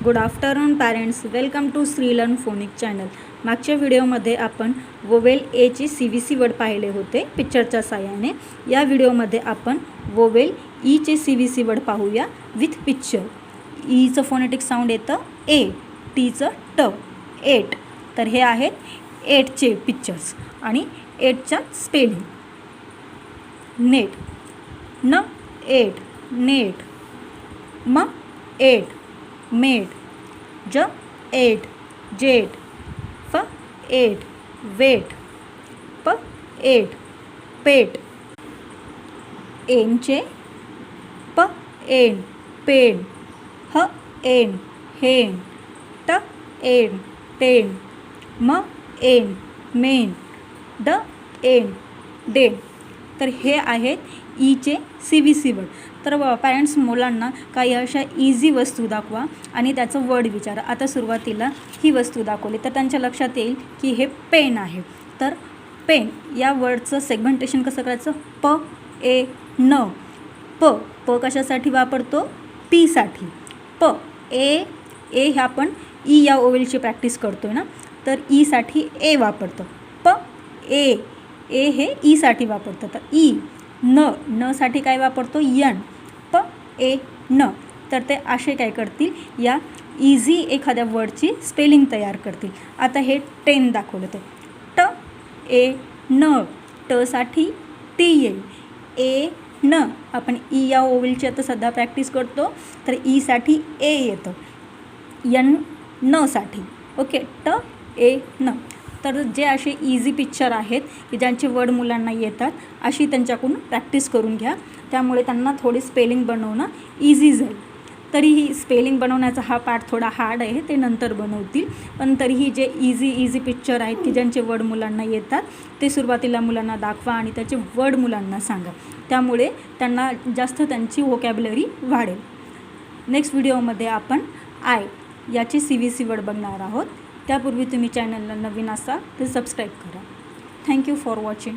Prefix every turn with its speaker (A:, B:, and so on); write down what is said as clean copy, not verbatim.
A: Good afternoon parents, welcome to Shreelearn phonic channel. मागच्या व्हिडिओमध्ये आपण वोवेल एची CVC वर्ड पाहिले होते पिक्चरच्या साहाय्याने. या व्हिडिओमध्ये आपण वोवेल ईचे CVC वर्ड पाहूया विथ पिक्चर. ईचं फोनेटिक साऊंड येतं ए, टीचं ट, एट. तर हे आहेत एटचे पिक्चर्स आणि एटच्या स्पेलिंग. नेट, न एट, नेट. म एट, मेट. ज एट, जेट. फ एट, वेट. प एट, पेट. एनचे प एन, पेन. ह एन, हेन. ट एन, टेन. म एन, मेन. ड एन, डेन. तर हे आहेत ईचे CVC वर्ड. तर पॅरेंट्स, मुलांना काही अशा इझी वस्तू दाखवा आणि त्याचं वर्ड विचारा. आता सुरुवातीला ही वस्तू दाखवली तर त्यांच्या लक्षात येईल की हे पेन आहे. तर पेन या वर्डचं सेगमेंटेशन कसं करायचं? प ए न. प कशासाठी वापरतो? पीसाठी. प ए हे आपण ई या ओवेलची प्रॅक्टिस करतो आहे ना, तर ईसाठी ए वापरतो. प ए हे ईसाठी वापरतं. तर ई. न साठी काय वापरतो? यन. प ए न. तर ते असे काय करतील, या इझी एखाद्या वर्डची स्पेलिंग तयार करतील. आता हे टेन दाखवलं तर ट ए न. टसाठी टी येईल. ए न आपण ई या ओवेलची आता सध्या प्रॅक्टिस करतो, तर ईसाठी ए येतं. यन न साठी. ओके, ट ए न. तर जे असे इझी पिक्चर आहेत की ज्यांचे वर्ड मुलांना येतात, अशी त्यांच्याकडून प्रॅक्टिस करून घ्या. त्यामुळे त्यांना थोडी स्पेलिंग बनवणं इझी जाईल. तरीही स्पेलिंग बनवण्याचा हा पार्ट थोडा हार्ड आहे, ते नंतर बनवतील. पण तरीही जे इझी पिक्चर आहेत की ज्यांचे वर्ड मुलांना येतात, ते सुरुवातीला मुलांना दाखवा आणि त्याचे वर्ड मुलांना सांगा. त्यामुळे त्यांना जास्त त्यांची व्होकॅब्युलरी वाढेल. नेक्स्ट व्हिडिओमध्ये आपण आय याचे CVC वर्ड बघणार आहोत. त्यापूर्वी तुम्ही चॅनलला नवीन असाल तर सबस्क्राईब करा. Thank you for watching.